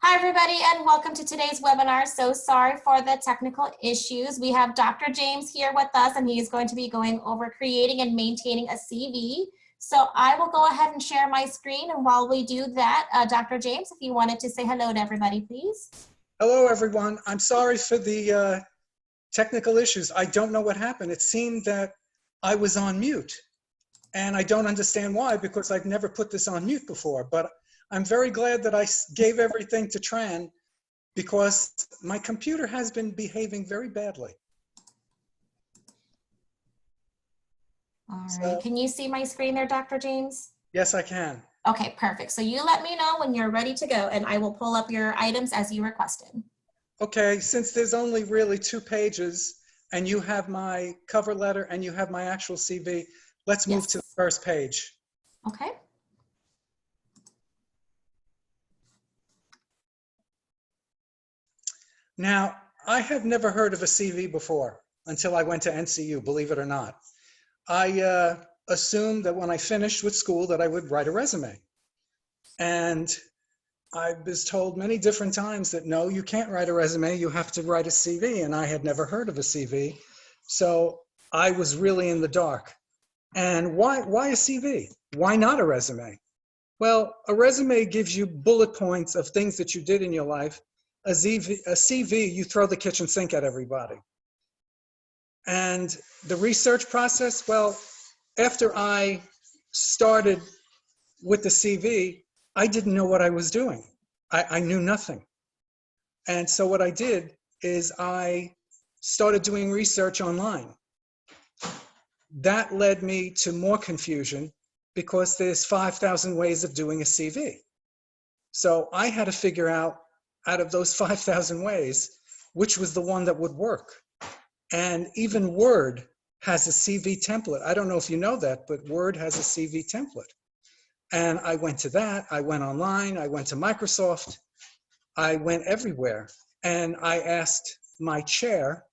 Hi, everybody, and welcome to today's webinar. So sorry for the technical issues. We have Dr. James here with us, and he's going to be going over creating and maintaining a CV. So I will go ahead and share my screen, and while we do that, Dr. James, if you wanted to say hello to everybody, please. Hello, everyone. I'm sorry for the technical issues. I don't know what happened. It seemed that I was on mute, and I don't understand why, because I've never put this on mute before. But I'm very glad that I gave everything to Tran, because my computer has been behaving very badly. All right. Can you see my screen there, Dr. James? Yes, I can. Okay, perfect. So you let me know when you're ready to go, and I will pull up your items as you requested. Okay, since there's only really 2 pages, and you have my cover letter and you have my actual CV, let's move to the first page. Okay. Now, I have never heard of a CV before until I went to NCU, believe it or not. I assumed that when I finished with school that I would write a resume. And I was told many different times that no, you can't write a resume, you have to write a CV, and I had never heard of a CV. So I was really in the dark. And why a CV? Why not a resume? Well, a resume gives you bullet points of things that you did in your life. A CV, you throw the kitchen sink at everybody. And the research process, well, after I started with the CV, I didn't know what I was doing. I knew nothing. And so what I did is I started doing research online. That led me to more confusion because there's 5,000 ways of doing a CV. So I had to figure out of those 5,000 ways, which was the one that would work. And even Word has a CV template. I don't know if you know that, but Word has a CV template. And I went to that, I went online, I went to Microsoft, I went everywhere. And I asked my chair,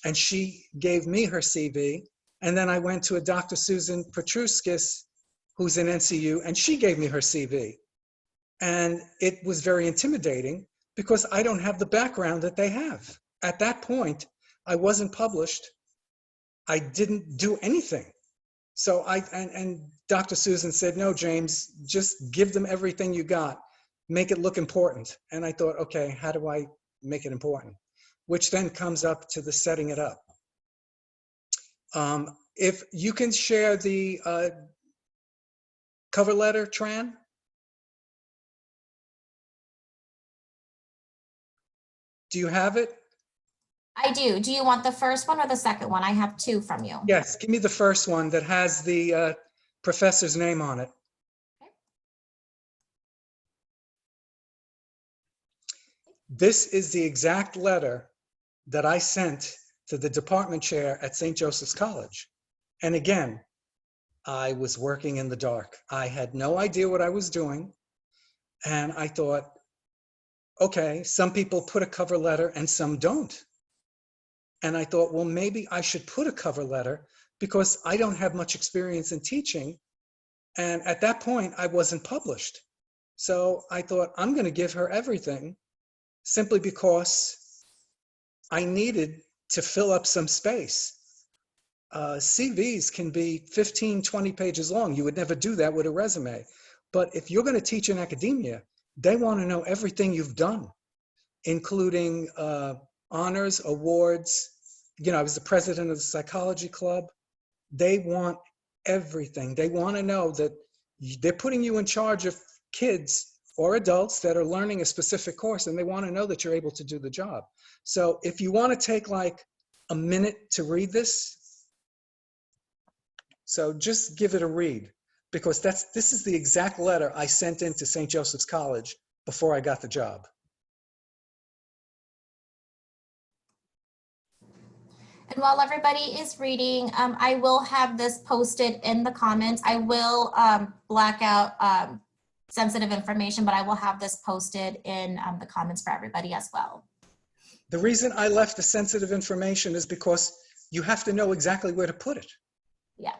and she gave me her CV. And then I went to a Dr. Susan Petruskis, who's in NCU, and she gave me her CV. And it was very intimidating because I don't have the background that they have. At that point, I wasn't published. I didn't do anything. So and Dr. Susan said, no, James, just give them everything you got. Make it look important. And I thought, okay, how do I make it important? Which then comes up to the setting it up. If you can share the cover letter, Tran. Do you have it? I do. Do you want the first one or the second one? I have 2 from you. Yes, give me the first one that has the professor's name on it. Okay. This is the exact letter that I sent to the department chair at St. Joseph's College. And again, I was working in the dark. I had no idea what I was doing. And I thought, okay, some people put a cover letter and some don't. And I thought, well, maybe I should put a cover letter because I don't have much experience in teaching. And at that point, I wasn't published. So I thought, I'm going to give her everything simply because I needed to fill up some space. CVs can be 15, 20 pages long. You would never do that with a resume. But if you're going to teach in academia, they want to know everything you've done, including honors, awards. You know, I was the president of the psychology club. They want everything. They want to know that they're putting you in charge of kids or adults that are learning a specific course, and they want to know that you're able to do the job. So if you want to take like a minute to read this, so just give it a read, because this is the exact letter I sent into St. Joseph's College before I got the job. And while everybody is reading, I will have this posted in the comments. I will black out sensitive information, but I will have this posted in the comments for everybody as well. The reason I left the sensitive information is because you have to know exactly where to put it. Yeah,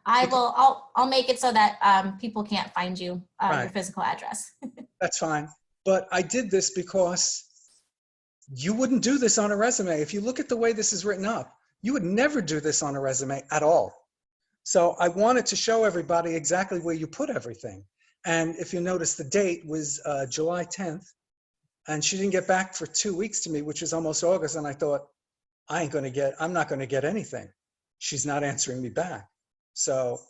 I'll make it so that people can't find you, Right. your physical address. That's fine. But I did this because you wouldn't do this on a resume. If you look at the way this is written up, you would never do this on a resume at all. So I wanted to show everybody exactly where you put everything. And if you notice, the date was July 10th, and she didn't get back for 2 weeks to me, which is almost August. And I thought, I'm not going to get anything. She's not answering me back. So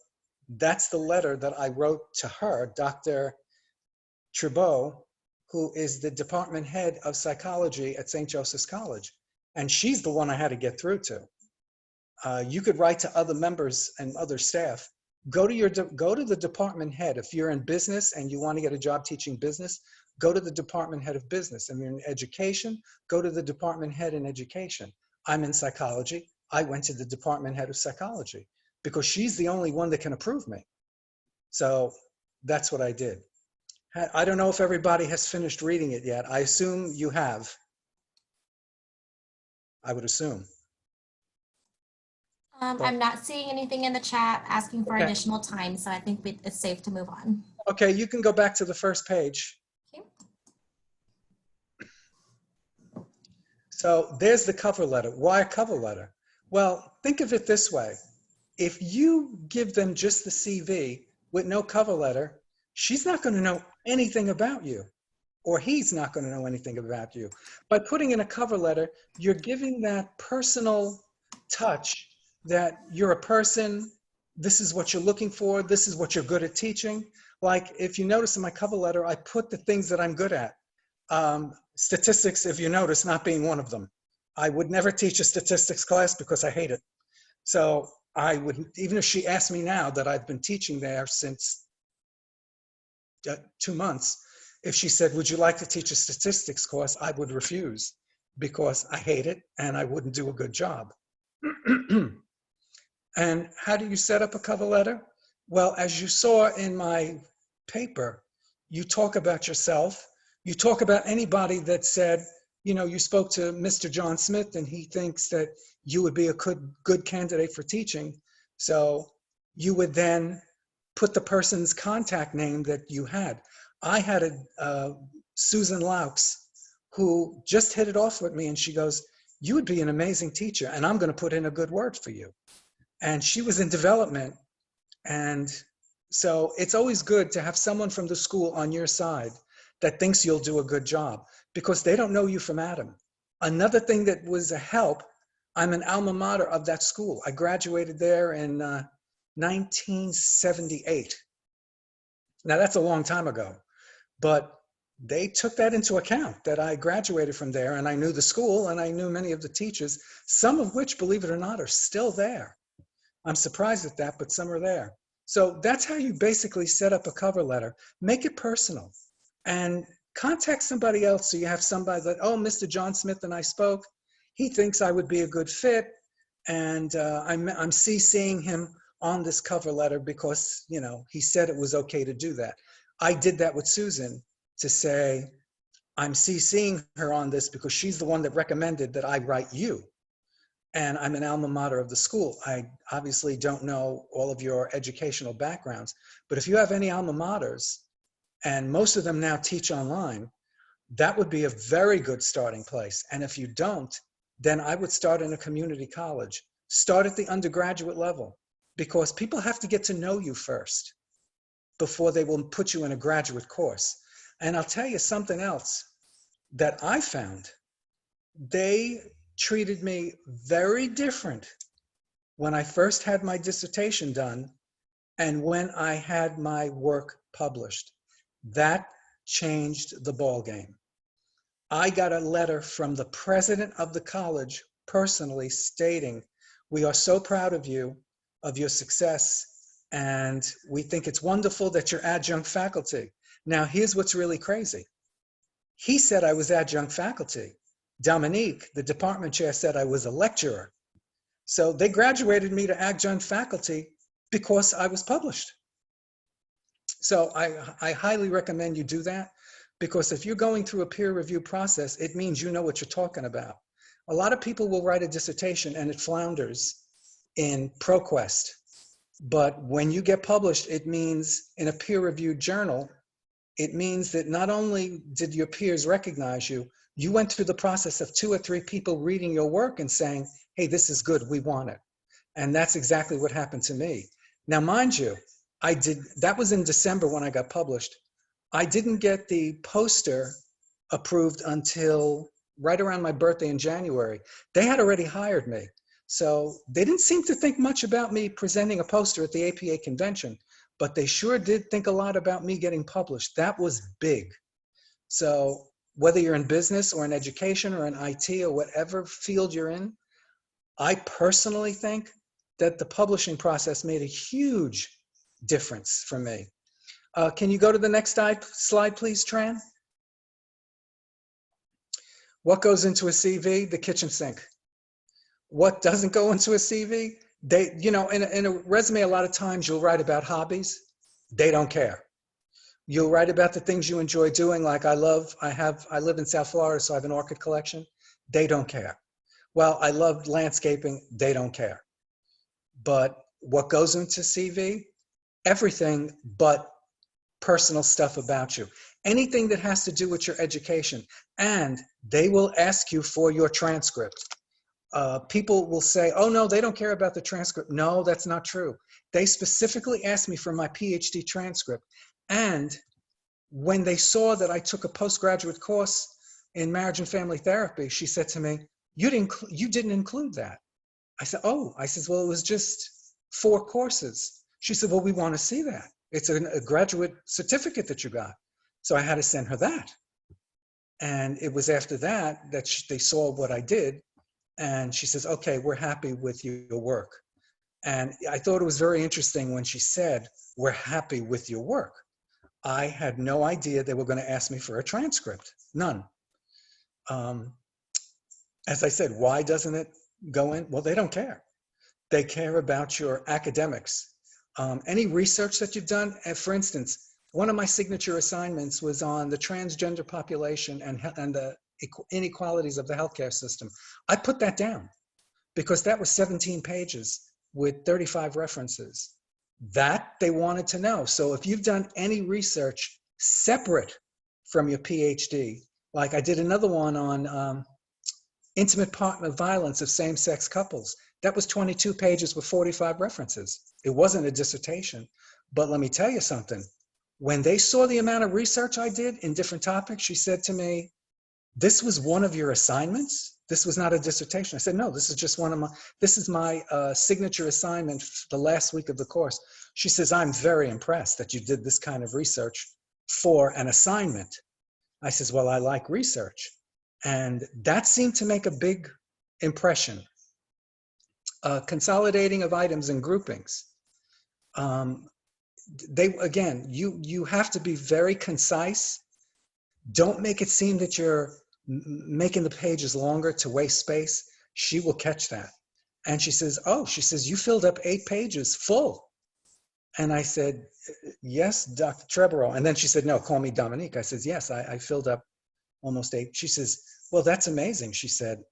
that's the letter that I wrote to her, Dr. Trudeau, who is the department head of psychology at St. Joseph's College. And she's the one I had to get through to. You could write to other members and other staff. Go to the department head. If you're in business and you want to get a job teaching business, go to the department head of business. If you're in education, go to the department head in education. I'm in psychology. I went to the department head of psychology because she's the only one that can approve me. So that's what I did. I don't know if everybody has finished reading it yet. I assume you have. I would assume. I'm not seeing anything in the chat asking for Okay. additional time, so I think it's safe to move on. Okay, you can go back to the first page. Okay. So there's the cover letter. Why a cover letter? Well, think of it this way. If you give them just the CV with no cover letter, she's not going to know anything about you, or he's not going to know anything about you. By putting in a cover letter, you're giving that personal touch that you're a person, this is what you're looking for, this is what you're good at teaching. Like if you notice in my cover letter, I put the things that I'm good at. Statistics, if you notice, not being one of them. I would never teach a statistics class because I hate it. So I would, even if she asked me now that I've been teaching there since 2 months, if she said, would you like to teach a statistics course, I would refuse because I hate it and I wouldn't do a good job. And how do you set up a cover letter? Well, as you saw in my paper, you talk about yourself. You talk about anybody that said, you know, you spoke to Mr. John Smith and he thinks that you would be a good candidate for teaching. So you would then put the person's contact name that you had. I had a Susan Laux who just hit it off with me and she goes, you would be an amazing teacher and I'm going to put in a good word for you. And she was in development. And so it's always good to have someone from the school on your side that thinks you'll do a good job because they don't know you from Adam. Another thing that was a help, I'm an alma mater of that school. I graduated there in 1978. Now that's a long time ago, but they took that into account that I graduated from there and I knew the school and I knew many of the teachers, some of which, believe it or not, are still there. I'm surprised at that, but some are there. So that's how you basically set up a cover letter. Make it personal and contact somebody else so you have somebody that, oh, Mr. John Smith and I spoke. He thinks I would be a good fit. And I'm CCing him on this cover letter because, you know, he said it was okay to do that. I did that with Susan to say, I'm CCing her on this because she's the one that recommended that I write you. And I'm an alma mater of the school. I obviously don't know all of your educational backgrounds, but if you have any alma maters, and most of them now teach online, that would be a very good starting place. And if you don't, then I would start in a community college. Start at the undergraduate level, because people have to get to know you first before they will put you in a graduate course. And I'll tell you something else that I found. They treated me very different when I first had my dissertation done and when I had my work published. That changed the ballgame. I got a letter from the president of the college personally stating, we are so proud of you, of your success, and we think it's wonderful that you're adjunct faculty. Now, here's what's really crazy. He said I was adjunct faculty. Dominique, the department chair, said I was a lecturer. So they graduated me to adjunct faculty because I was published. So I highly recommend you do that, because if you're going through a peer review process, it means you know what you're talking about. A lot of people will write a dissertation and it flounders in ProQuest. But when you get published, it means in a peer reviewed journal, it means that not only did your peers recognize you, you went through the process of 2 or 3 people reading your work and saying, hey, this is good, we want it. And that's exactly what happened to me. Now, mind you, that was in December when I got published. I didn't get the poster approved until right around my birthday in January. They had already hired me. So they didn't seem to think much about me presenting a poster at the APA convention, but they sure did think a lot about me getting published. That was big. So whether you're in business or in education or in IT or whatever field you're in, I personally think that the publishing process made a huge difference for me. Can you go to the next slide, please, Tran? What goes into a CV? The kitchen sink. What doesn't go into a CV? In a resume, a lot of times you'll write about hobbies. They don't care. You'll write about the things you enjoy doing, like I live in South Florida, so I have an orchid collection. They don't care. Well, I love landscaping. They don't care. But what goes into CV? Everything but personal stuff about you. Anything that has to do with your education. And they will ask you for your transcript. People will say, oh no, they don't care about the transcript. No, that's not true. They specifically asked me for my PhD transcript. And when they saw that I took a postgraduate course in marriage and family therapy, she said to me, you didn't include that. I said, oh, well, it was just 4 courses. She said, well, we want to see that. It's a graduate certificate that you got. So I had to send her that. And it was after that they saw what I did. And she says, okay, we're happy with your work. And I thought it was very interesting when she said, we're happy with your work. I had no idea they were going to ask me for a transcript. None. As I said, why doesn't it go in? Well, they don't care. They care about your academics. Any research that you've done, for instance, one of my signature assignments was on the transgender population and the inequalities of the healthcare system. I put that down because that was 17 pages with 35 references. That they wanted to know. So if you've done any research separate from your PhD, like I did another one on intimate partner violence of same-sex couples. That was 22 pages with 45 references. It wasn't a dissertation. But let me tell you something. When they saw the amount of research I did in different topics, she said to me, this was one of your assignments? This was not a dissertation. I said, no, this is just this is my signature assignment the last week of the course. She says, I'm very impressed that you did this kind of research for an assignment. I says, well, I like research. And that seemed to make a big impression. Consolidating of items and groupings. Again, you have to be very concise. Don't make it seem that you're making the pages longer to waste space. She will catch that. And she says, oh, you filled up 8 pages full. And I said, yes, Dr. Trevorrow. And then she said, no, call me Dominique. I said, yes, I filled up almost 8. She says, well, that's amazing. She said,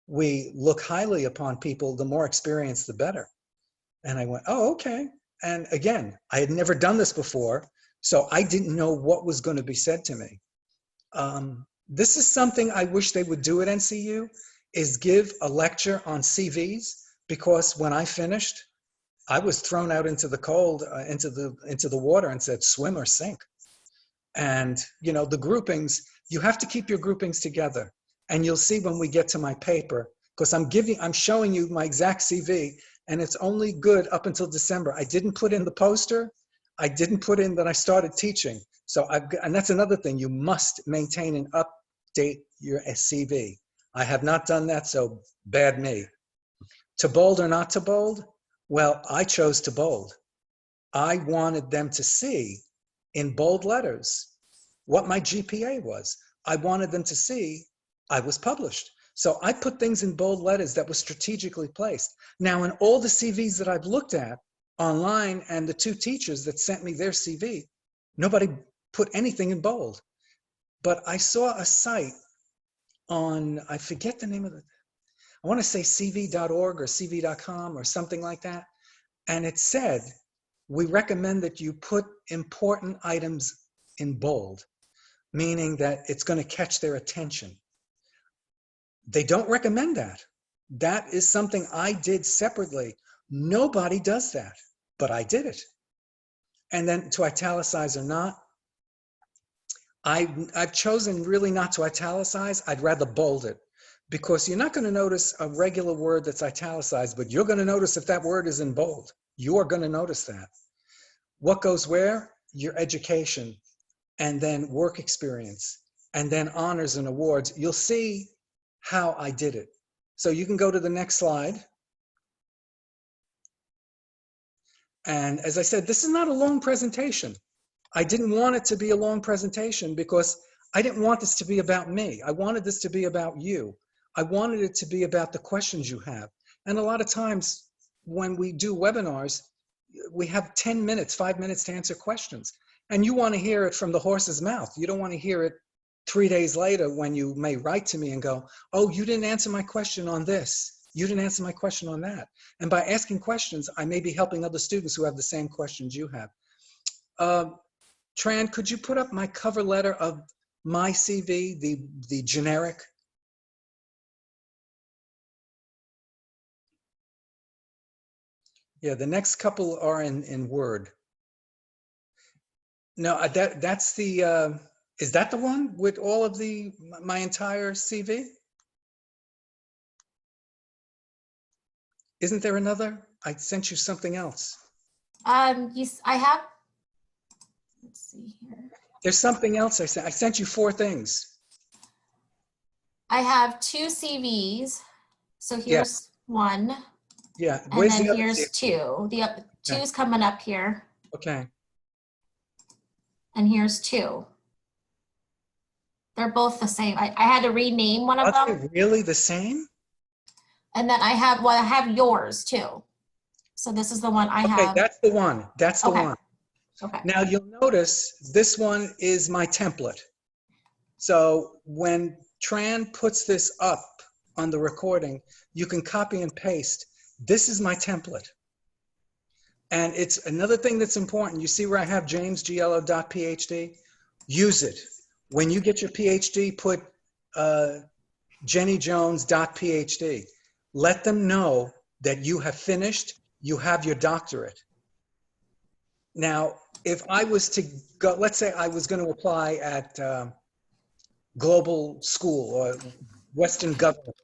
we look highly upon people, the more experienced, the better. And I went, oh, okay. And again, I had never done this before, so I didn't know what was going to be said to me. This is something I wish they would do at NCU, is give a lecture on CVs, because when I finished, I was thrown out into the cold, into the water, and said, swim or sink. And the groupings, you have to keep your groupings together. And you'll see when we get to my paper, because I'm showing you my exact CV, and it's only good up until December. I didn't put in the poster. I didn't put in that I started teaching. So and that's another thing, you must maintain and update your CV. I have not done that, so bad me. To bold or not to bold? Well, I chose to bold. I wanted them to see in bold letters what my GPA was. I wanted them to see I was published. So I put things in bold letters that were strategically placed. Now, in all the CVs that I've looked at online and the 2 teachers that sent me their CV, nobody put anything in bold. But I saw a site on, I forget the name of it, I want to say cv.org or cv.com or something like that. And it said, we recommend that you put important items in bold, meaning that it's going to catch their attention. They don't recommend that. That is something I did separately. Nobody does that, but I did it. And then to italicize or not, I've chosen really not to italicize. I'd rather bold it, because you're not going to notice a regular word that's italicized, but you're going to notice if that word is in bold. You're going to notice that. What goes where? Your education, and then work experience, and then honors and awards. You'll see how I did it. So you can go to the next slide. And as I said, this is not a long presentation. I didn't want it to be a long presentation because I didn't want this to be about me. I wanted this to be about you. I wanted it to be about the questions you have. And a lot of times when we do webinars, we have 10 minutes, 5 minutes to answer questions. And you want to hear it from the horse's mouth. You don't want to hear it 3 days later when you may write to me and go, oh, you didn't answer my question on this. You didn't answer my question on that. And by asking questions, I may be helping other students who have the same questions you have. Tran, could you put up my cover letter of my CV, the generic? Yeah, the next couple are in Word. No, that's the, is that the one with all of my entire CV? Isn't there another? I sent you something else. I have, let's see here. There's something else I sent. I sent you 4 things. I have 2 CVs. So here's one. Yeah. And Where's then the other here's CV? 2. The two's coming up here. Okay. And here's 2. They're both the same. I had to rename one of Are them. they really the same? And then I have yours too. So this is the one I have. Okay, that's the one. That's the Okay. one. Okay. Now you'll notice this one is my template. So when Tran puts this up on the recording, you can copy and paste. This is my template. And it's another thing that's important. You see where I have jamesgigliello.phd? Use it. When you get your PhD, put jennyjones.phd. Let them know that you have finished, you have your doctorate. Now, if I was to go, let's say I was going to apply at Global School or Western Government,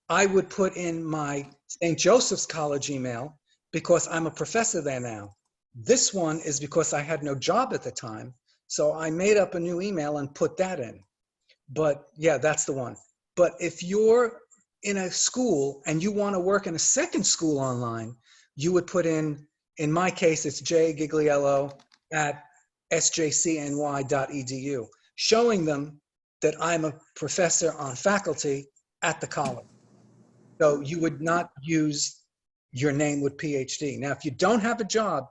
I would put in my St. Joseph's College email because I'm a professor there now. This one is because I had no job at the time. So I made up a new email and put that in. But yeah, that's the one. But if you're in a school and you want to work in a second school online, you would put in my case, it's jgigliello@sjcny.edu, showing them that I'm a professor on faculty at the college. So you would not use your name with PhD. Now, if you don't have a job,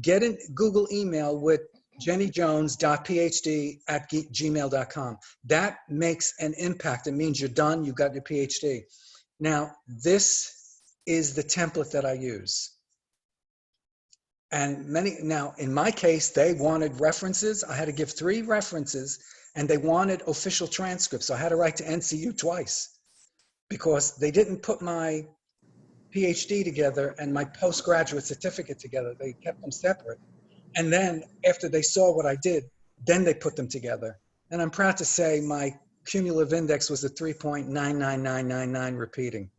get a Google email with jennyjones.phd@gmail.com. That makes an impact. It means you're done, you got your PhD. Now, this is the template that I use. And now in my case, they wanted references. I had to give 3 references and they wanted official transcripts. So I had to write to NCU twice because they didn't put my PhD together and my postgraduate certificate together. They kept them separate. And then after they saw what I did, then they put them together. And I'm proud to say my cumulative index was a 3.99999 repeating.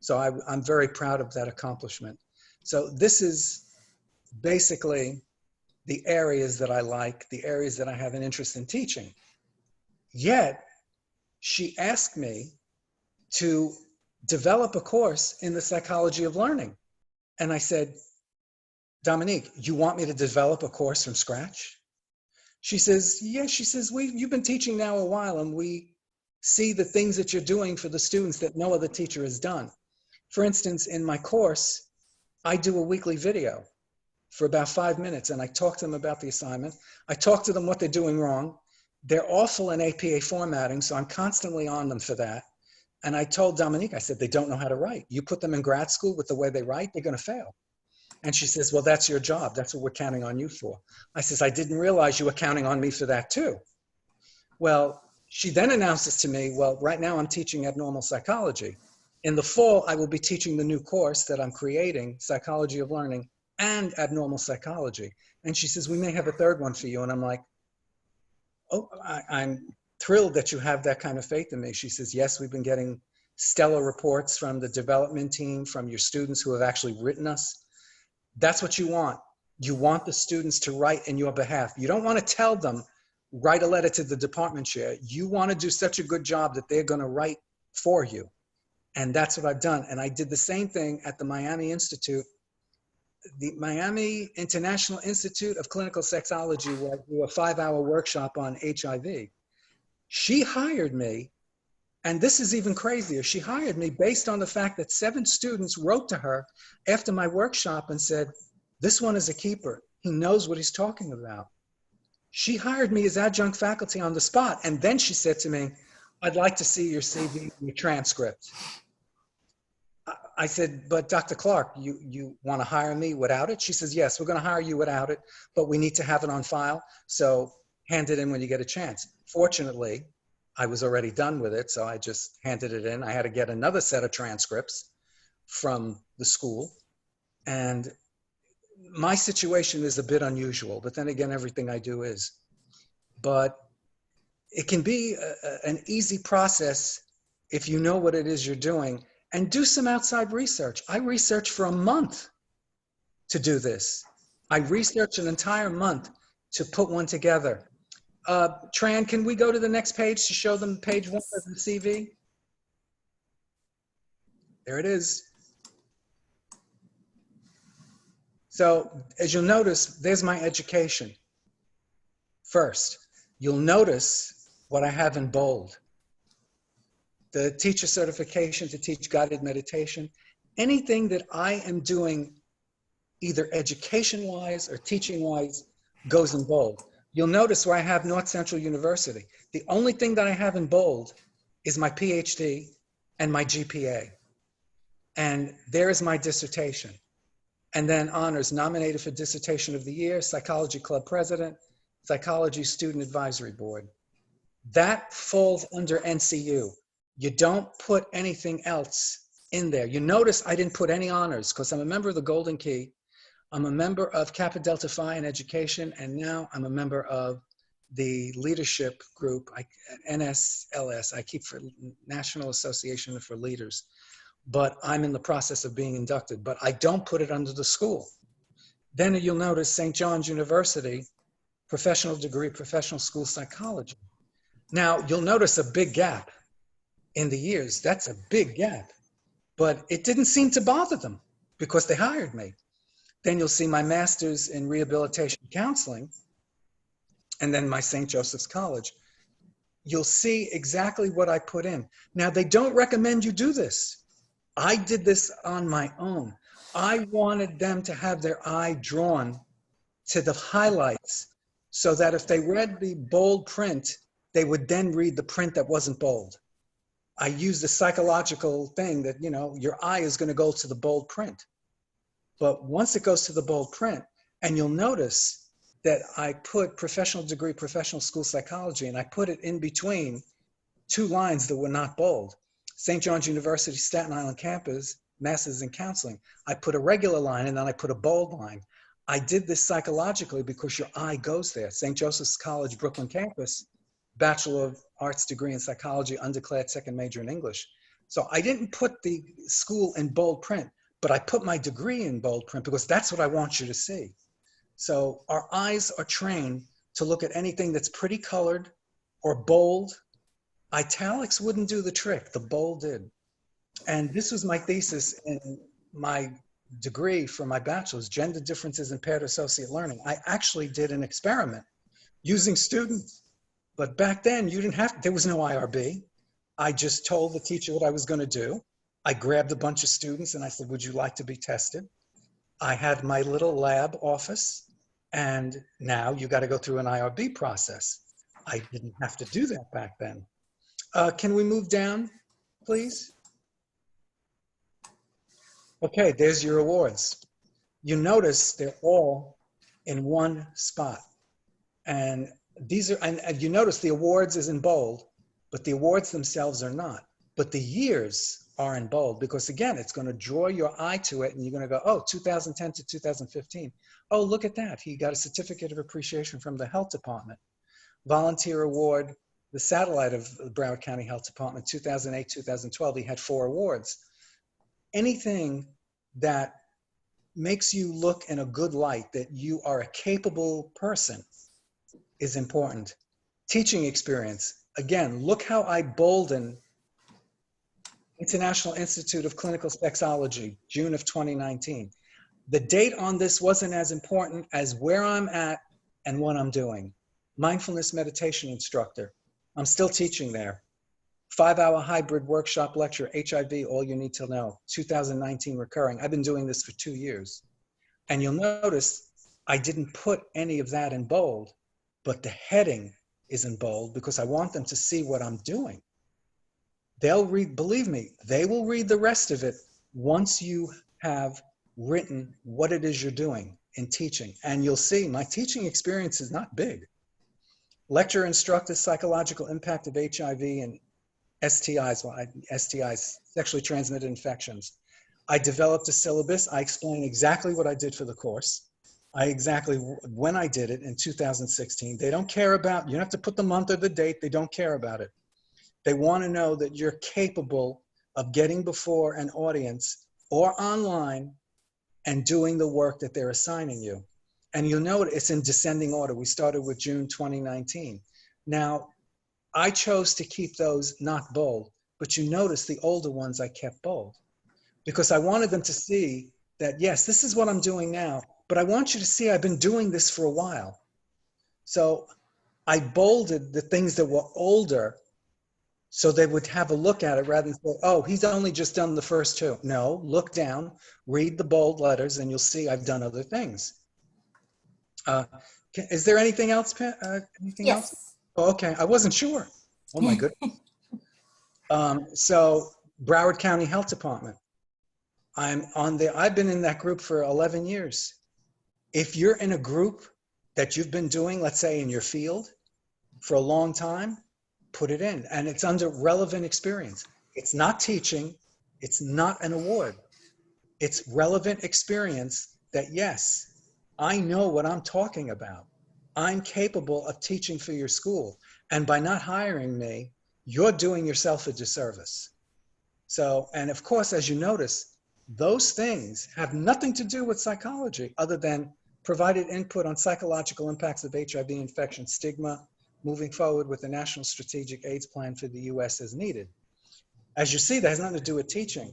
So I'm very proud of that accomplishment. So this is basically the areas that I like, the areas that I have an interest in teaching. Yet, she asked me to develop a course in the psychology of learning. And I said, Dominique, you want me to develop a course from scratch? She says, yes. She says, you've been teaching now a while and we see the things that you're doing for the students that no other teacher has done. For instance, in my course, I do a weekly video for about 5 minutes and I talk to them about the assignment. I talk to them what they're doing wrong. They're awful in APA formatting, so I'm constantly on them for that. And I told Dominique, I said, they don't know how to write. You put them in grad school with the way they write, they're going to fail. And she says, well, that's your job. That's what we're counting on you for. I says, I didn't realize you were counting on me for that too. Well, she then announces to me, well, right now I'm teaching abnormal psychology. In the fall, I will be teaching the new course that I'm creating, Psychology of Learning and Abnormal Psychology. And she says, we may have a third one for you. And I'm like, oh, I'm thrilled that you have that kind of faith in me. She says, yes, we've been getting stellar reports from the development team, from your students who have actually written us. That's what you want. You want the students to write in your behalf. You don't want to tell them, write a letter to the department chair. You want to do such a good job that they're going to write for you. And that's what I've done. And I did the same thing at the Miami Institute. The Miami International Institute of Clinical Sexology, where I do a 5-hour workshop on HIV. She hired me, and this is even crazier. She hired me based on the fact that 7 students wrote to her after my workshop and said, this one is a keeper. He knows what he's talking about. She hired me as adjunct faculty on the spot. And then she said to me, I'd like to see your CV, your transcript. I said, but Dr. Clark, you want to hire me without it? She says, yes, we're going to hire you without it, but we need to have it on file. So hand it in when you get a chance. Fortunately, I was already done with it, so I just handed it in. I had to get another set of transcripts from the school. And my situation is a bit unusual, but then again, everything I do is. But it can be an easy process if you know what it is you're doing, and do some outside research. I researched for a month to do this. I researched an entire month to put one together. Tran, can we go to the next page to show them page 1 of the CV? There it is. So as you'll notice, there's my education. First, you'll notice what I have in bold. The teacher certification to teach guided meditation. Anything that I am doing, either education-wise or teaching-wise, goes in bold. You'll notice where I have North Central University. The only thing that I have in bold is my PhD and my GPA. And there is my dissertation. And then honors, nominated for Dissertation of the Year, Psychology Club President, Psychology Student Advisory Board. That falls under NCU. You don't put anything else in there. You notice I didn't put any honors because I'm a member of the Golden Key. I'm a member of Kappa Delta Phi in education, and now I'm a member of the leadership group, NSLS. I keep for National Association for Leaders, but I'm in the process of being inducted, but I don't put it under the school. Then you'll notice St. John's University, professional degree, professional school psychology. Now you'll notice a big gap in the years. That's a big gap, but it didn't seem to bother them because they hired me. Then you'll see my master's in rehabilitation counseling, and then my St. Joseph's College. You'll see exactly what I put in. Now, they don't recommend you do this. I did this on my own. I wanted them to have their eye drawn to the highlights so that if they read the bold print, they would then read the print that wasn't bold. I used the psychological thing that, you know, your eye is going to go to the bold print. But once it goes to the bold print, and you'll notice that I put professional degree, professional school psychology, and I put it in between 2 lines that were not bold. St. John's University, Staten Island campus, Masters in Counseling. I put a regular line and then I put a bold line. I did this psychologically because your eye goes there. St. Joseph's College, Brooklyn campus, Bachelor of Arts degree in psychology, undeclared second major in English. So I didn't put the school in bold print, but I put my degree in bold print because that's what I want you to see. So our eyes are trained to look at anything that's pretty colored or bold. Italics wouldn't do the trick, the bold did. And this was my thesis in my degree for my bachelor's, Gender Differences in Paired Associate Learning. I actually did an experiment using students, but back then you didn't have, there was no IRB. I just told the teacher what I was going to do. I grabbed a bunch of students and I said, would you like to be tested? I had my little lab office, and now you got to go through an IRB process. I didn't have to do that back then. Can we move down, please? Okay, there's your awards. you notice they're all in one spot. And these are, and you notice the awards is in bold, but the awards themselves are not. But the years are in bold because, again, it's going to draw your eye to it and you're going to go, oh, 2010 to 2015. Oh, look at that. He got a certificate of appreciation from the health department. Volunteer award, the satellite of the Broward County Health Department, 2008, 2012, he had 4 awards. Anything that makes you look in a good light that you are a capable person is important. Teaching experience. Again, look how I bolden International Institute of Clinical Sexology, June of 2019. The date on this wasn't as important as where I'm at and what I'm doing. Mindfulness meditation instructor. I'm still teaching there. 5-hour hybrid workshop lecture, HIV, all you need to know, 2019 recurring. I've been doing this for 2 years. And you'll notice I didn't put any of that in bold, but the heading is in bold because I want them to see what I'm doing. They'll read, believe me, they will read the rest of it once you have written what it is you're doing in teaching. And you'll see my teaching experience is not big. Lecture instructor, psychological impact of HIV and STIs, STIs, sexually transmitted infections. I developed a syllabus. I explain exactly what I did for the course. Exactly when I did it in 2016. They don't care about, you don't have to put the month or the date. They don't care about it. They want to know that you're capable of getting before an audience or online and doing the work that they're assigning you. And you'll note it's in descending order. We started with June 2019. Now, I chose to keep those not bold, but you notice the older ones I kept bold because I wanted them to see that, yes, this is what I'm doing now, but I want you to see I've been doing this for a while. So I bolded the things that were older so they would have a look at it rather than say, oh, he's only just done the first 2. No, look down, read the bold letters, and you'll see I've done other things. Is there anything else, anything else? Yes. Oh, okay, I wasn't sure. Oh my goodness. So Broward County Health Department. I've been in that group for 11 years. If you're in a group that you've been doing, let's say in your field for a long time, put it in. And it's under relevant experience. It's not teaching. It's not an award. It's relevant experience that, yes, I know what I'm talking about. I'm capable of teaching for your school. And by not hiring me, you're doing yourself a disservice. So, and of course, as you notice, those things have nothing to do with psychology other than provided input on psychological impacts of HIV infection, stigma, moving forward with the National Strategic AIDS Plan for the US as needed. As you see, that has nothing to do with teaching,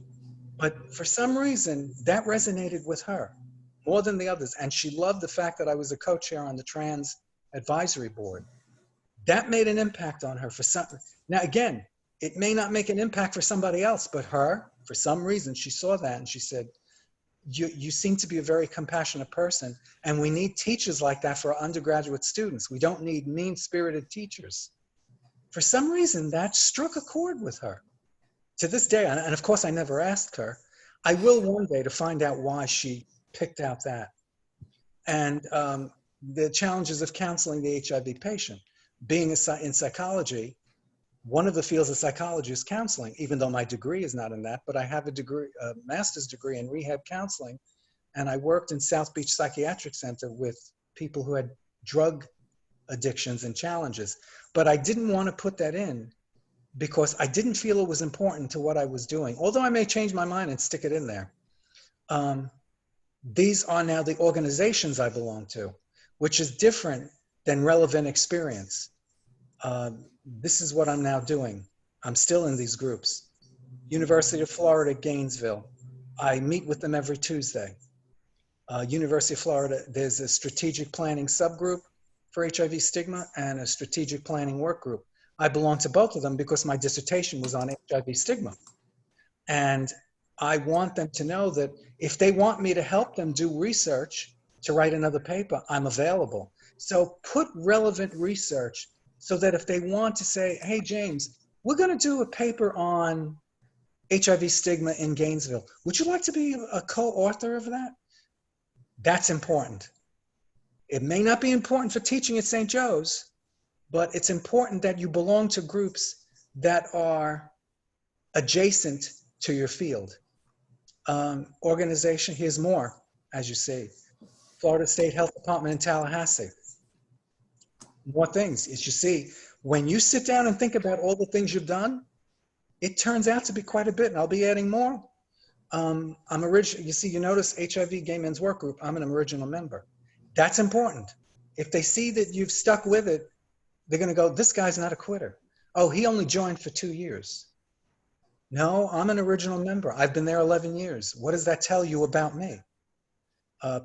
but for some reason that resonated with her more than the others. And she loved the fact that I was a co-chair on the trans advisory board. That made an impact on her for some. Now, again, it may not make an impact for somebody else, but her, for some reason, she saw that and she said, you seem to be a very compassionate person, and we need teachers like that for our undergraduate students. We don't need mean-spirited teachers. For some reason, that struck a chord with her. To this day, and of course I never asked her, I will one day to find out why she picked out that. And the challenges of counseling the HIV patient. Being in psychology, one of the fields of psychology is counseling, even though my degree is not in that, but I have a master's degree in rehab counseling. And I worked in South Beach Psychiatric Center with people who had drug addictions and challenges. But I didn't want to put that in because I didn't feel it was important to what I was doing, although I may change my mind and stick it in there. These are now the organizations I belong to, which is different than relevant experience. This is what I'm now doing. I'm still in these groups. University of Florida, Gainesville. I meet with them every Tuesday. University of Florida, there's a strategic planning subgroup for HIV stigma and a strategic planning work group. I belong to both of them because my dissertation was on HIV stigma. And I want them to know that if they want me to help them do research to write another paper, I'm available. So put relevant research so that if they want to say, hey, James, we're going to do a paper on HIV stigma in Gainesville. Would you like to be a co-author of that? That's important. It may not be important for teaching at St. Joe's, but it's important that you belong to groups that are adjacent to your field. Organization, here's more, as you see. Florida State Health Department in Tallahassee. More things, as you see, when you sit down and think about all the things you've done, it turns out to be quite a bit, and I'll be adding more. You see, you notice HIV Gay Men's Work Group, I'm an original member. That's important. If they see that you've stuck with it, they're gonna go, this guy's not a quitter. Oh, he only joined for 2 years. No, I'm an original member. I've been there 11 years. What does that tell you about me?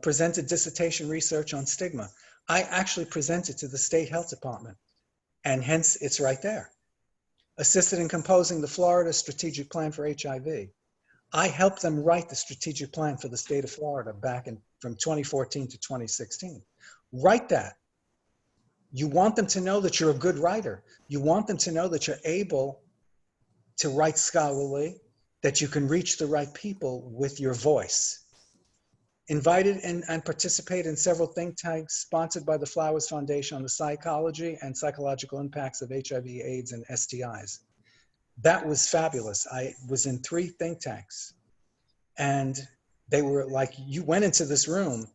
Presented dissertation research on stigma. I actually presented to the State Health Department, and hence it's right there. Assisted in composing the Florida Strategic Plan for HIV. I helped them write the strategic plan for the state of Florida back from 2014 to 2016. Write that. You want them to know that you're a good writer. You want them to know that you're able to write scholarly, that you can reach the right people with your voice. Invited and participated in several think tanks sponsored by the Flowers Foundation on the psychology and psychological impacts of HIV, AIDS, and STIs. That was fabulous. I was in 3 think tanks, and they were like, you went into this room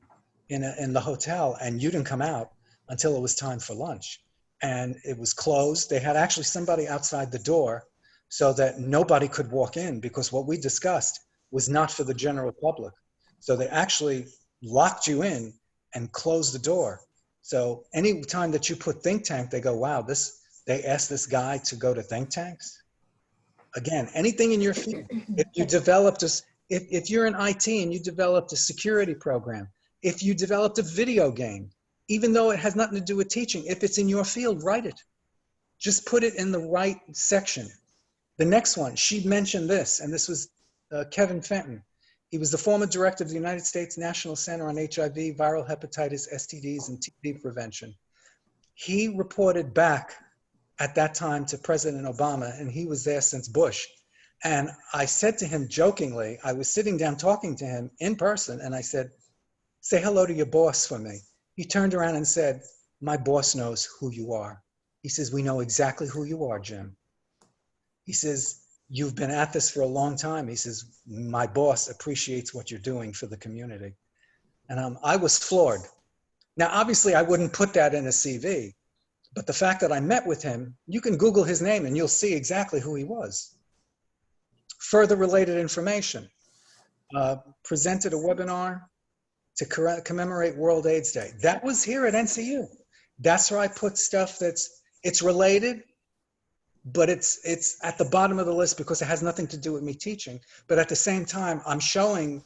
in the hotel and you didn't come out until it was time for lunch. And it was closed. They had actually somebody outside the door so that nobody could walk in, because what we discussed was not for the general public. So they actually locked you in and closed the door. So any time that you put think tank, they go, wow, they asked this guy to go to think tanks. Again, anything in your field. If you developed if you're in IT and you developed a security program, if you developed a video game, even though it has nothing to do with teaching, if it's in your field, write it. Just put it in the right section. The next one, she mentioned this, and this was Kevin Fenton. He was the former director of the United States National Center on HIV, Viral Hepatitis, STDs, and TB Prevention. He reported back at that time to President Obama, and he was there since Bush. And I said to him jokingly, I was sitting down talking to him in person, and I said, say hello to your boss for me. He turned around and said, my boss knows who you are. He says, we know exactly who you are, Jim. He says, you've been at this for a long time. He says, my boss appreciates what you're doing for the community. And I was floored. Now, obviously, I wouldn't put that in a CV, but the fact that I met with him, you can Google his name and you'll see exactly who he was. Further related information, presented a webinar to commemorate World AIDS Day. That was here at NCU. That's where I put stuff it's related, but it's at the bottom of the list because it has nothing to do with me teaching. But at the same time, I'm showing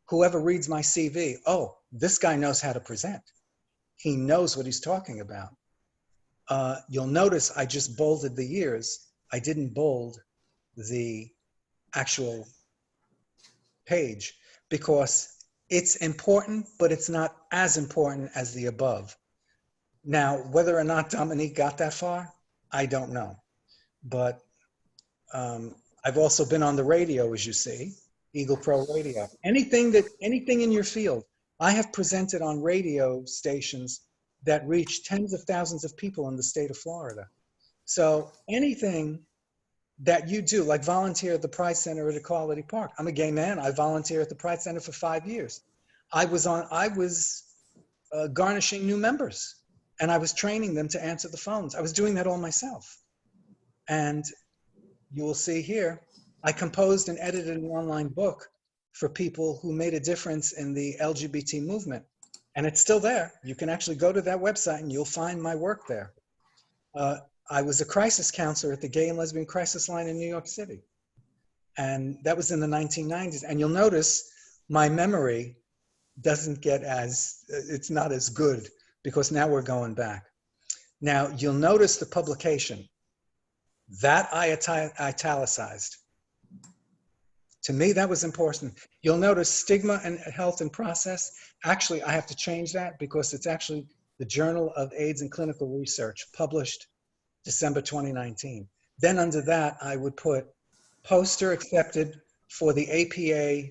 whoever reads my CV, oh, this guy knows how to present. He knows what he's talking about. You'll notice I just bolded the years. I didn't bold the actual page because it's important, but it's not as important as the above. Now, whether or not Dominique got that far, I don't know. But I've also been on the radio, as you see, Eagle Pro Radio. Anything in your field, I have presented on radio stations that reach tens of thousands of people in the state of Florida. So anything that you do, like volunteer at the Pride Center at Equality Park. I'm a gay man. I volunteer at the Pride Center for 5 years. I was garnishing new members, and I was training them to answer the phones. I was doing that all myself. And you will see here, I composed and edited an online book for people who made a difference in the LGBT movement. And it's still there. You can actually go to that website and you'll find my work there. I was a crisis counselor at the Gay and Lesbian Crisis Line in New York City. And that was in the 1990s. And you'll notice my memory doesn't get it's not as good because now we're going back. Now you'll notice the publication. That I italicized. To me, that was important. You'll notice Stigma and Health and Process. Actually, I have to change that because it's actually the Journal of AIDS and Clinical Research, published December 2019. Then under that, I would put poster accepted for the APA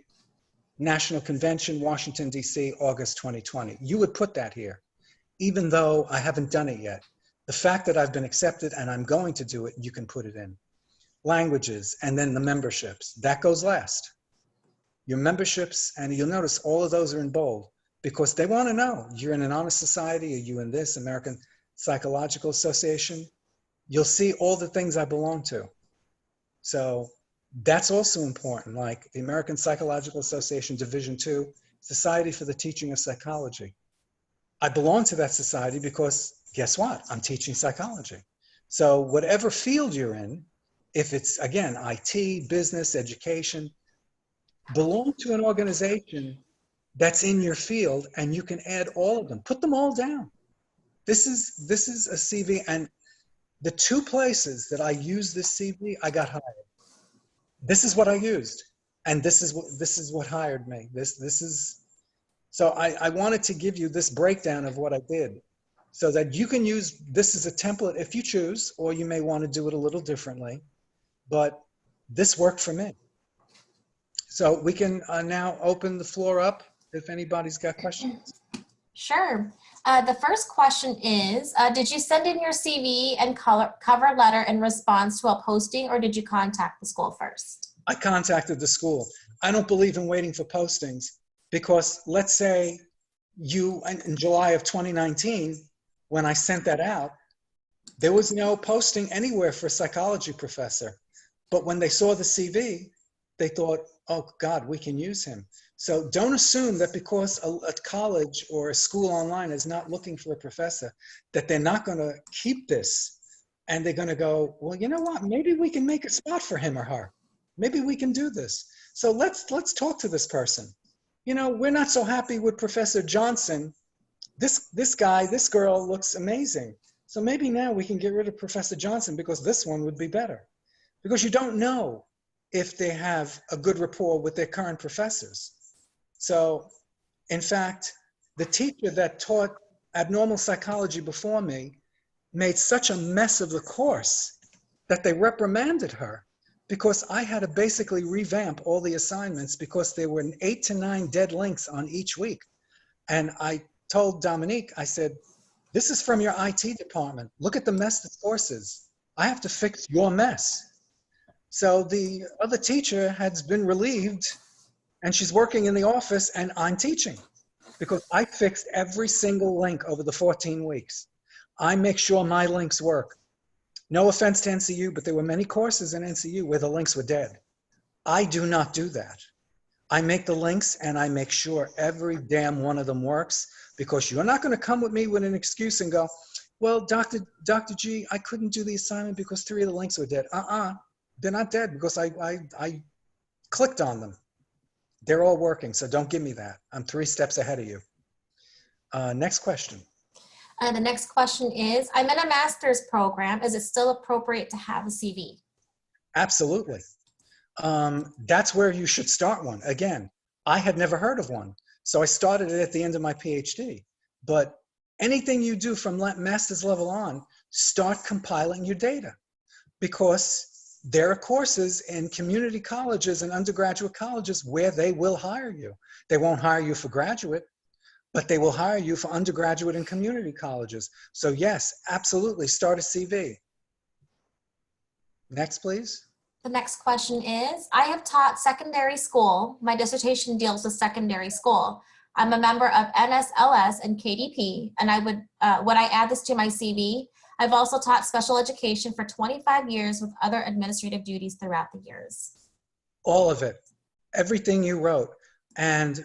National Convention, Washington, D.C., August 2020. You would put that here, even though I haven't done it yet. The fact that I've been accepted and I'm going to do it, you can put it in. Languages, and then the memberships. That goes last. Your memberships, and you'll notice all of those are in bold because they want to know, you're in an honor society, are you in this American Psychological Association? You'll see all the things I belong to. So that's also important, like the American Psychological Association Division II, Society for the Teaching of Psychology. I belong to that society because guess what? I'm teaching psychology. So whatever field you're in, if it's, again, IT, business, education, belong to an organization that's in your field, and you can add all of them. Put them all down. This is a CV, and the two places that I used this CV, I got hired. This is what I used, and this is what hired me. This is so I wanted to give you this breakdown of what I did, so that you can use this as a template if you choose, or you may want to do it a little differently. But this worked for me. So we can now open the floor up if anybody's got questions. Sure. The first question is, did you send in your CV and cover letter in response to a posting, or did you contact the school first? I contacted the school. I don't believe in waiting for postings because let's say you, in July of 2019, when I sent that out, there was no posting anywhere for a psychology professor. But when they saw the CV, they thought, oh God, we can use him. So don't assume that because a college or a school online is not looking for a professor, that they're not going to keep this. And they're going to go, well, you know what? Maybe we can make a spot for him or her. Maybe we can do this. So let's talk to this person. You know, we're not so happy with Professor Johnson. This guy, this girl looks amazing. So maybe now we can get rid of Professor Johnson because this one would be better. Because you don't know if they have a good rapport with their current professors. So, in fact, the teacher that taught abnormal psychology before me made such a mess of the course that they reprimanded her because I had to basically revamp all the assignments because there were 8 to 9 dead links on each week. And I told Dominique, I said, this is from your IT department. Look at the mess the course is. I have to fix your mess. So the other teacher has been relieved and she's working in the office and I'm teaching because I fixed every single link over the 14 weeks. I make sure my links work. No offense to NCU, but there were many courses in NCU where the links were dead. I do not do that. I make the links and I make sure every damn one of them works because you're not going to come with me with an excuse and go, well, Dr. G, I couldn't do the assignment because 3 of the links were dead. They're not dead because I clicked on them. They're all working, so don't give me that. I'm 3 steps ahead of you. Next question. The next question is, I'm in a master's program. Is it still appropriate to have a CV? Absolutely. That's where you should start one. Again, I had never heard of one, so I started it at the end of my PhD. But anything you do from master's level on, start compiling your data because there are courses in community colleges and undergraduate colleges where they will hire you. They won't hire you for graduate, but they will hire you for undergraduate and community colleges. So yes, absolutely, start a CV. Next, please. The next question is, I have taught secondary school. My dissertation deals with secondary school. I'm a member of NSLS and KDP, and would I add this to my CV? I've also taught special education for 25 years with other administrative duties throughout the years. All of it, everything you wrote, and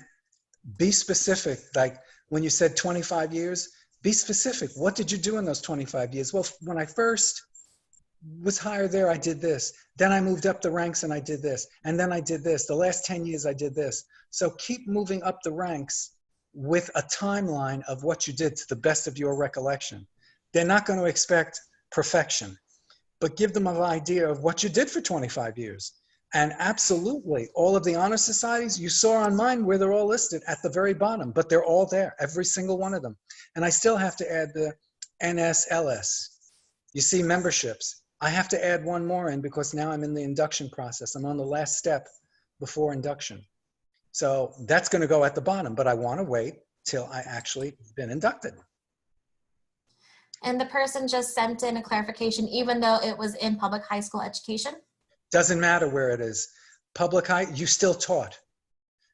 be specific. Like when you said 25 years, be specific. What did you do in those 25 years? Well, when I first was hired there, I did this. Then I moved up the ranks and I did this. And then I did this. The last 10 years I did this. So keep moving up the ranks with a timeline of what you did to the best of your recollection. They're not going to expect perfection, but give them an idea of what you did for 25 years. And absolutely, all of the honor societies, you saw on mine where they're all listed at the very bottom, but they're all there, every single one of them. And I still have to add the NSLS. You see memberships. I have to add one more in because now I'm in the induction process. I'm on the last step before induction. So that's going to go at the bottom, but I want to wait till I actually been inducted. And the person just sent in a clarification, even though it was in public high school education? Doesn't matter where it is. Public high, you still taught.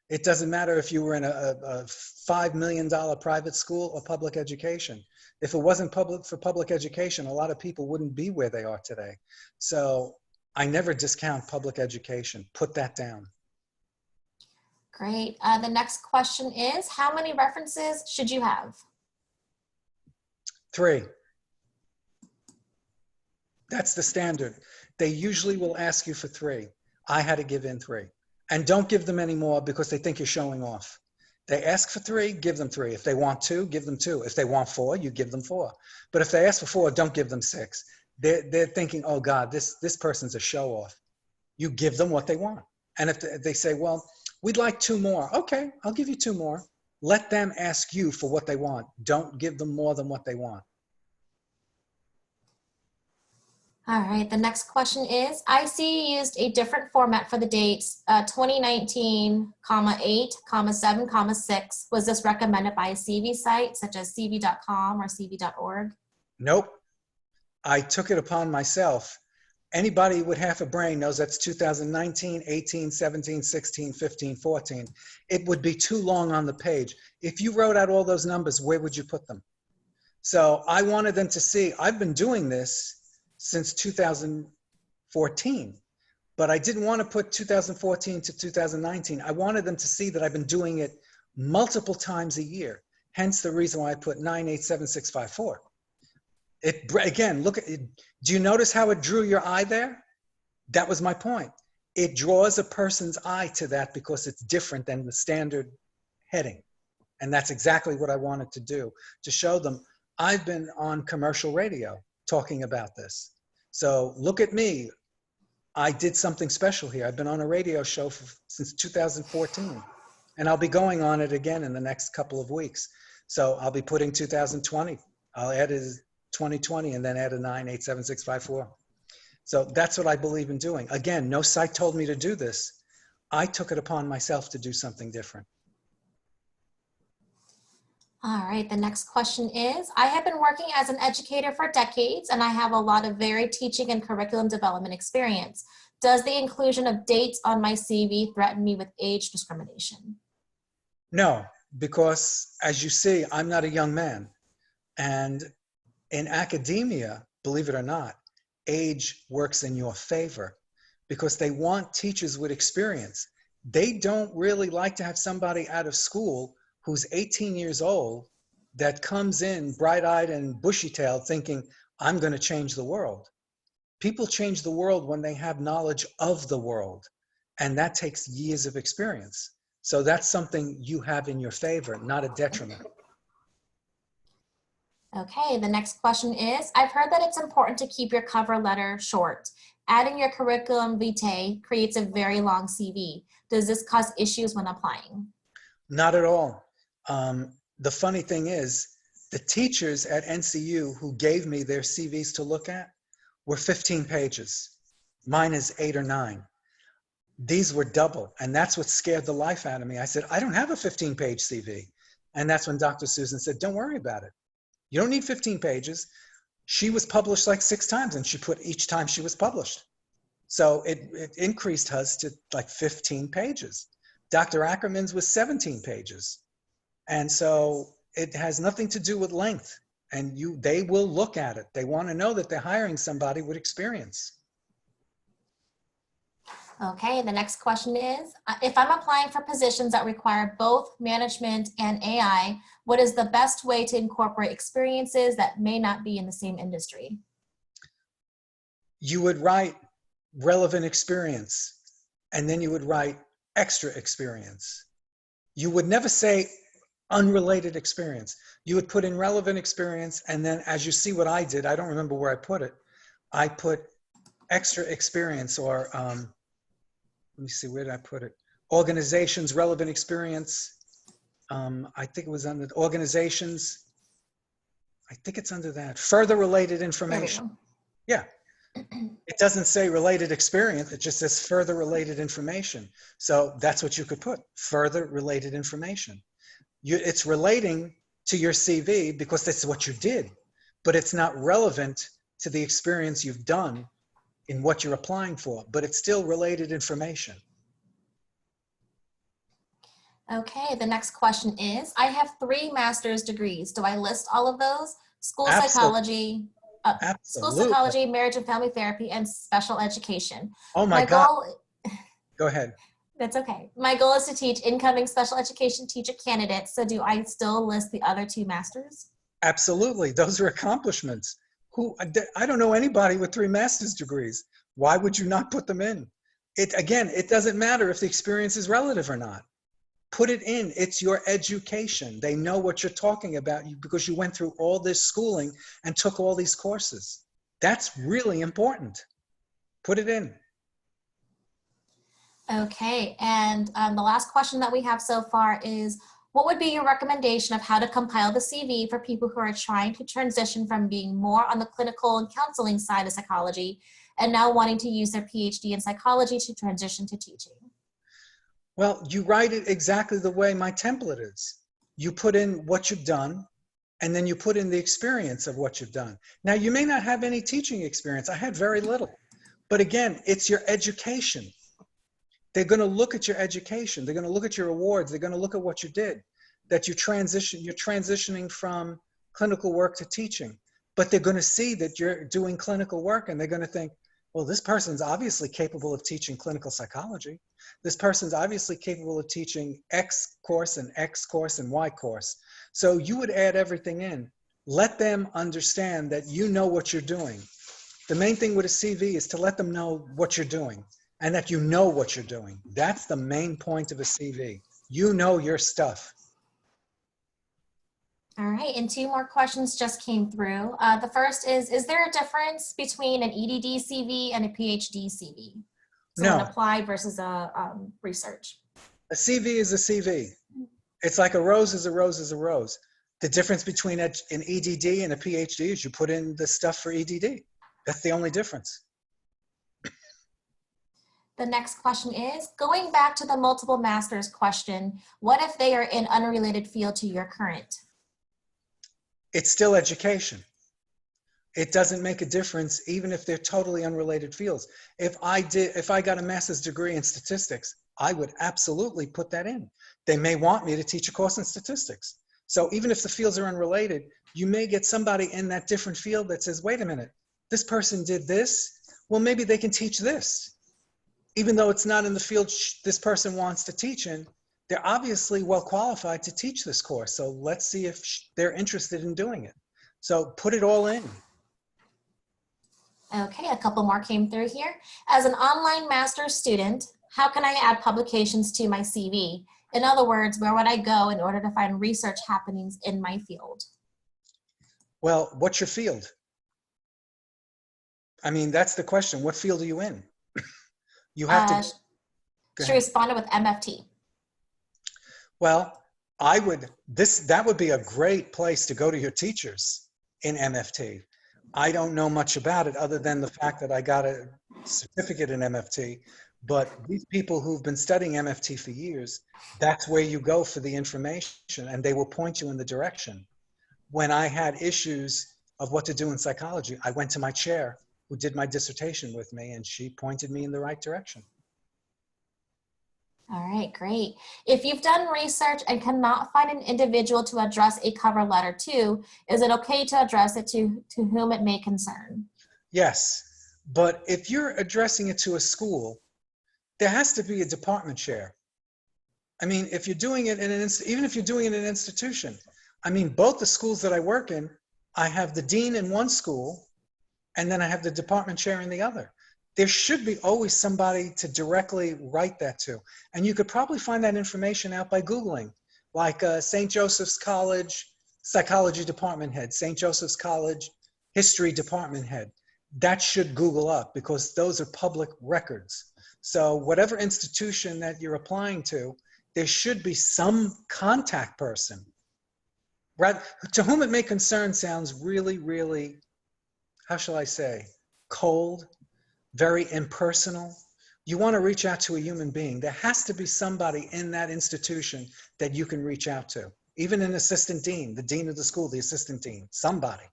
It doesn't matter if you were in a $5 million private school or public education. If it wasn't for public education, a lot of people wouldn't be where they are today. So I never discount public education. Put that down. Great. The next question is, how many references should you have? 3. That's the standard. They usually will ask you for 3. I had to give in 3. And don't give them any more because they think you're showing off. They ask for 3, give them 3. If they want 2, give them 2. If they want 4, you give them 4. But if they ask for 4, don't give them 6. They're thinking, oh God, this person's a show off. You give them what they want. And if they say, well, we'd like 2 more. Okay, I'll give you 2 more. Let them ask you for what they want. Don't give them more than what they want. All right, the next question is, I see you used a different format for the dates, 2019, 8, 7, 6. Was this recommended by a CV site such as cv.com or cv.org? Nope. I took it upon myself. Anybody with half a brain knows that's 2019, 18, 17, 16, 15, 14. It would be too long on the page. If you wrote out all those numbers, where would you put them? So I wanted them to see, I've been doing this since 2014, but I didn't want to put 2014 to 2019. I wanted them to see that I've been doing it multiple times a year. Hence the reason why I put 987654. Again, look at it. Do you notice how it drew your eye there? That was my point. It draws a person's eye to that because it's different than the standard heading. And that's exactly what I wanted to do, to show them I've been on commercial radio talking about this. So look at me. I did something special here. I've been on a radio show since 2014, and I'll be going on it again in the next couple of weeks. So I'll be putting 2020. I'll add it 2020 and then add a 987654. So that's what I believe in doing. Again, no site told me to do this. I took it upon myself to do something different. All right, the next question is, I have been working as an educator for decades and I have a lot of varied teaching and curriculum development experience. Does the inclusion of dates on my CV threaten me with age discrimination? No, because as you see, I'm not a young man. And in academia, believe it or not, age works in your favor because they want teachers with experience. They don't really like to have somebody out of school who's 18 years old that comes in bright-eyed and bushy-tailed thinking, I'm going to change the world. People change the world when they have knowledge of the world, and that takes years of experience. So that's something you have in your favor, not a detriment. Okay, the next question is, I've heard that it's important to keep your cover letter short. Adding your curriculum vitae creates a very long CV. Does this cause issues when applying? Not at all. The funny thing is, the teachers at NCU who gave me their CVs to look at were 15 pages. Mine is 8 or 9. These were double, and that's what scared the life out of me. I said, I don't have a 15-page CV. And that's when Dr. Susan said, don't worry about it. You don't need 15 pages. She was published like 6 times, and she put each time she was published. So it increased hers to like 15 pages. Dr. Ackerman's was 17 pages. And so it has nothing to do with length. And they will look at it. They want to know that they're hiring somebody with experience. Okay, the next question is, if I'm applying for positions that require both management and AI, what is the best way to incorporate experiences that may not be in the same industry? You would write relevant experience, and then you would write extra experience. You would never say unrelated experience. You would put in relevant experience, and then as you see what I did, I don't remember where I put it. I put extra experience, or let me see, where did I put it? Organizations, relevant experience. I think it was under organizations. I think it's under that. Further related information. Yeah. It doesn't say related experience, it just says further related information. So that's what you could put, further related information. It's relating to your CV because that's what you did, but it's not relevant to the experience you've done in what you're applying for, but it's still related information. Okay, the next question is, I have 3 master's degrees. Do I list all of those? School Absolutely. psychology, school Absolutely. psychology, marriage and family therapy, and special education. Oh my My God. goal, Go ahead. that's okay. My goal is to teach incoming special education teacher candidates. So do I still list the other 2 masters? Absolutely. Those are accomplishments. I don't know anybody with 3 master's degrees. Why would you not put them in? Again, it doesn't matter if the experience is relative or not. Put it in. It's your education. They know what you're talking about because you went through all this schooling and took all these courses. That's really important. Put it in. Okay, and the last question that we have so far is, what would be your recommendation of how to compile the CV for people who are trying to transition from being more on the clinical and counseling side of psychology and now wanting to use their PhD in psychology to transition to teaching? Well, you write it exactly the way my template is. You put in what you've done, and then you put in the experience of what you've done. Now, you may not have any teaching experience. I had very little. But again, it's your education. They're going to look at your education. They're going to look at your awards. They're going to look at what you did, that you're transitioning from clinical work to teaching. But they're going to see that you're doing clinical work, and they're going to think, well, this person's obviously capable of teaching clinical psychology. This person's obviously capable of teaching X course and X course and Y course. So you would add everything in. Let them understand that you know what you're doing. The main thing with a CV is to let them know what you're doing and that you know what you're doing. That's the main point of a CV. You know your stuff. All right, and 2 more questions just came through. The first is there a difference between an EDD CV and a PhD CV? So an No, applied versus a research. a CV is a CV. It's like a rose is a rose is a rose. The difference between an EDD and a PhD is you put in the stuff for EDD. That's the only difference. The next question is, going back to the multiple masters question, what if they are in unrelated field to your current? It's still education. It doesn't make a difference even if they're totally unrelated fields. If I got a master's degree in statistics, I would absolutely put that in. They may want me to teach a course in statistics. So even if the fields are unrelated, you may get somebody in that different field that says, wait a minute, this person did this. Well, maybe they can teach this. Even though it's not in the field this person wants to teach in, they're obviously well qualified to teach this course. So let's see if they're interested in doing it. So put it all in. Okay, a couple more came through here. As an online master's student, how can I add publications to my CV? In other words, where would I go in order to find research happenings in my field? Well, what's your field? I mean, that's the question. What field are you in? You have to, go She ahead. responded with MFT. Well, that would be a great place to go to your teachers in MFT. I don't know much about it other than the fact that I got a certificate in MFT, but these people who've been studying MFT for years, that's where you go for the information and they will point you in the direction. When I had issues of what to do in psychology, I went to my chair who did my dissertation with me and she pointed me in the right direction. All right, great. If you've done research and cannot find an individual to address a cover letter to, is it okay to address it to whom it may concern? Yes, but if you're addressing it to a school, there has to be a department chair. I mean, if you're doing it in even if you're doing it in an institution, I mean, both the schools that I work in, I have the dean in one school, and then I have the department chair in the other. There should be always somebody to directly write that to. And you could probably find that information out by Googling, like St. Joseph's College psychology department head, St. Joseph's College history department head. That should Google up because those are public records. So whatever institution that you're applying to, there should be some contact person. Right? To whom it may concern sounds really, really, how shall I say? cold, very impersonal. You want to reach out to a human being. There has to be somebody in that institution that you can reach out to. Even an assistant dean, the dean of the school, the assistant dean, somebody.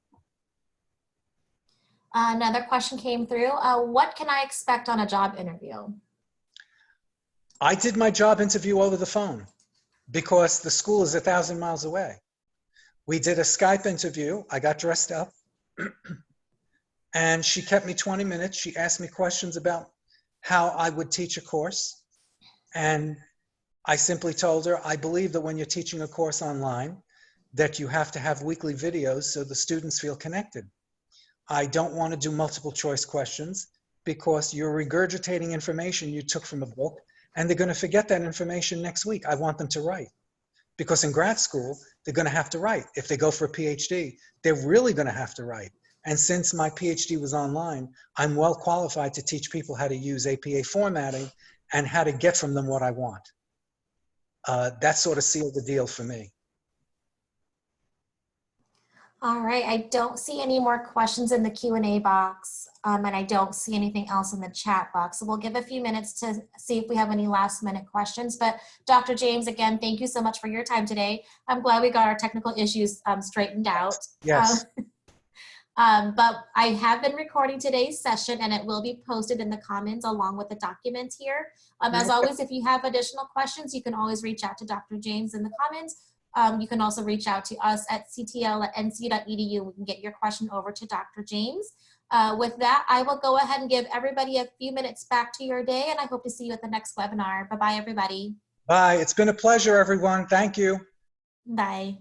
Another question came through. What can I expect on a job interview? I did my job interview over the phone because the school is 1,000 miles away. We did a Skype interview. I got dressed up and she kept me 20 minutes. She asked me questions about how I would teach a course. And I simply told her, I believe that when you're teaching a course online, that you have to have weekly videos so the students feel connected. I don't want to do multiple choice questions because you're regurgitating information you took from a book and they're going to forget that information next week. I want them to write. Because in grad school, they're going to have to write. If they go for a PhD, they're really going to have to write. And since my PhD was online, I'm well qualified to teach people how to use APA formatting and how to get from them what I want. That sort of sealed the deal for me. All right, I don't see any more questions in the Q&A box, and I don't see anything else in the chat box. So we'll give a few minutes to see if we have any last minute questions. But Dr. James, again, thank you so much for your time today. I'm glad we got our technical issues straightened out. Yes. But I have been recording today's session and it will be posted in the comments along with the documents here. As always, if you have additional questions, you can always reach out to Dr. James in the comments. You can also reach out to us at ctl@nc.edu. We can get your question over to Dr. James. With that, I will go ahead and give everybody a few minutes back to your day, and I hope to see you at the next webinar. Bye-bye, everybody. Bye. It's been a pleasure, everyone. Thank you. Bye.